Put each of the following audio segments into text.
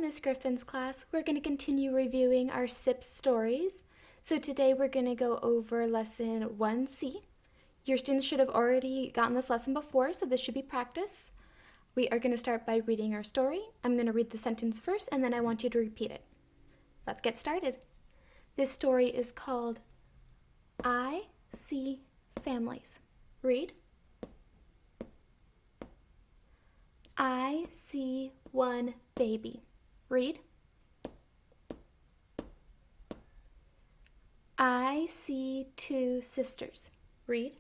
Miss Griffin's class. We're going to continue reviewing our SIPPS stories. So today we're going to go over lesson 1C. Your students should have already gotten this lesson before, so this should be practice. We are going to start by reading our story. I'm going to read the sentence first, and then I want you to repeat it. Let's get started. This story is called I See Families. Read. I see one baby. Read. I see two sisters. Read.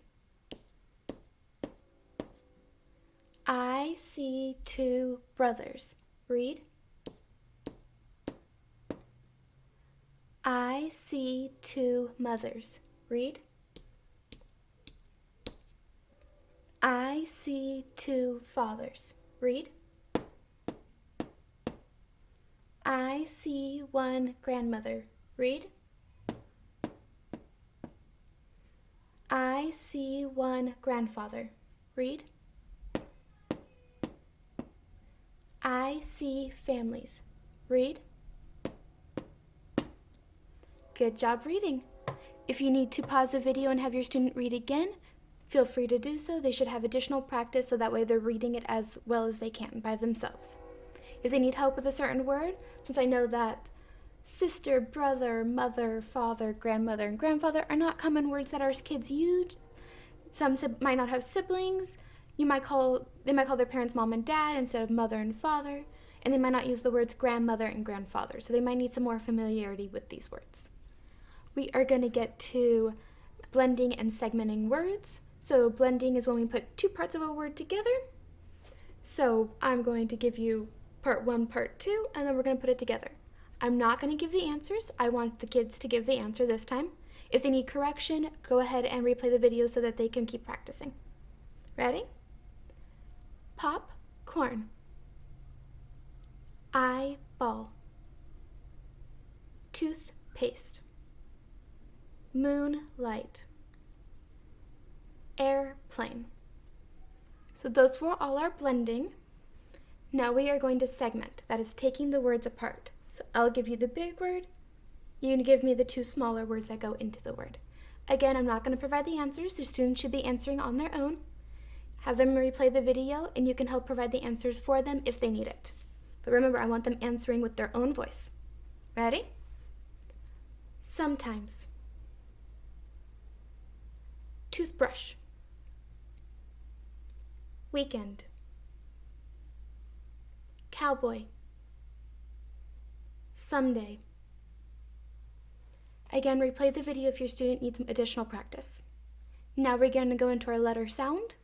I see two brothers. Read. I see two mothers. Read. I see two fathers. Read. I see one grandmother. Read. I see one grandfather. Read. I see families. Read. Good job reading. If you need to pause the video and have your student read again, feel free to do so. They should have additional practice so that way they're reading it as well as they can by themselves. If they need help with a certain word, since I know that sister, brother, mother, father, grandmother, and grandfather are not common words that our kids use. Some might not have siblings. They might call their parents mom and dad instead of mother and father, and they might not use the words grandmother and grandfather, so they might need some more familiarity with these words. We are going to get to blending and segmenting words. So blending is when we put two parts of a word together. So I'm going to give you part 1, part 2, and then we're going to put it together. I'm not going to give the answers. I want the kids to give the answer this time. If they need correction, go ahead and replay the video so that they can keep practicing. Ready? Popcorn. Eyeball. Toothpaste. Moonlight. Airplane. So those were all our blending. Now we are going to segment. That is taking the words apart. So I'll give you the big word. You can give me the two smaller words that go into the word. Again, I'm not going to provide the answers. The students should be answering on their own. Have them replay the video, and you can help provide the answers for them if they need it. But remember, I want them answering with their own voice. Ready? Sometimes. Toothbrush. Weekend. Cowboy. Someday. Again, replay the video if your student needs additional practice. Now we're going to go into our letter sound.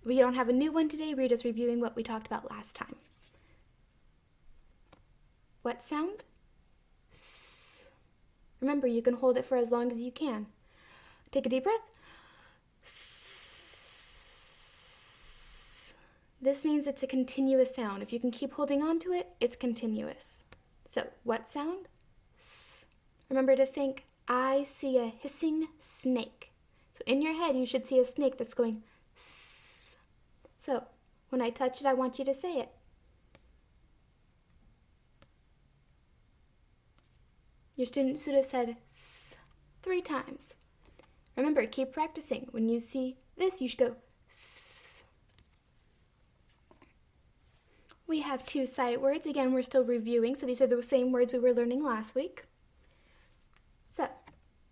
We don't have a new one today, we're just reviewing what we talked about last time. What sound? S. Remember, you can hold it for as long as you can. Take a deep breath. S. This means it's a continuous sound. If you can keep holding on to it, it's continuous. So, what sound? S. Remember to think, I see a hissing snake. So in your head, you should see a snake that's going s. So when I touch it, I want you to say it. Your student should have said s 3 times. Remember, keep practicing. When you see this, you should go s. We have 2 sight words. Again, we're still reviewing, so these are the same words we were learning last week. So,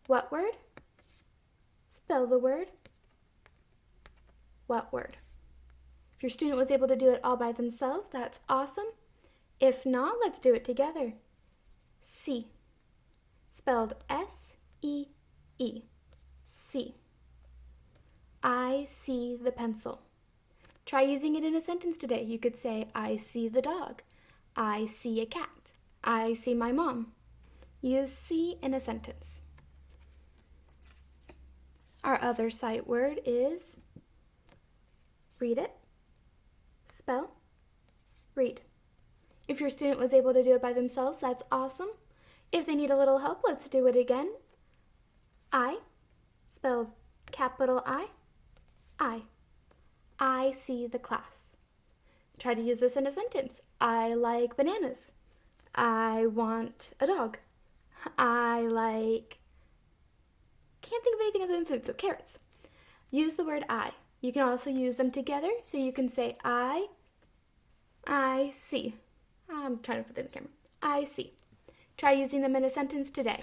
what word? Spell the word. What word? If your student was able to do it all by themselves, that's awesome. If not, let's do it together. See. Spelled S-E-E. See. I see the pencil. Try using it in a sentence today. You could say, I see the dog. I see a cat. I see my mom. Use see in a sentence. Our other sight word is read it. Spell. Read. If your student was able to do it by themselves, that's awesome. If they need a little help, let's do it again. I, spelled capital I. I see the class. Try to use this in a sentence. I like bananas. I want a dog. Can't think of anything other than food, so carrots. Use the word I. You can also use them together, so you can say I see. I'm trying to put it in the camera. I see. Try using them in a sentence today.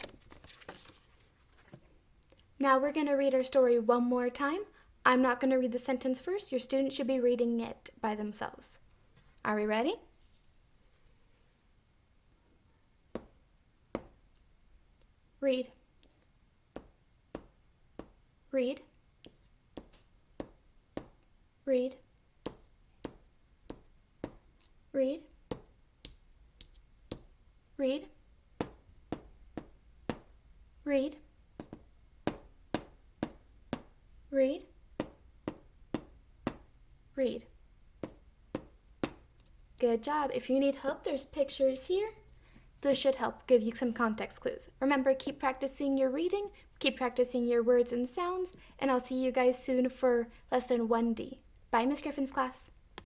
Now we're going to read our story one more time. I'm not going to read the sentence first. Your students should be reading it by themselves. Are we ready? Read. Read. Read. Read. Read. Read. Read. Read. Good job. If you need help, there's pictures here. Those should help give you some context clues. Remember, keep practicing your reading, keep practicing your words and sounds, and I'll see you guys soon for lesson 1D. Bye, Miss Griffin's class.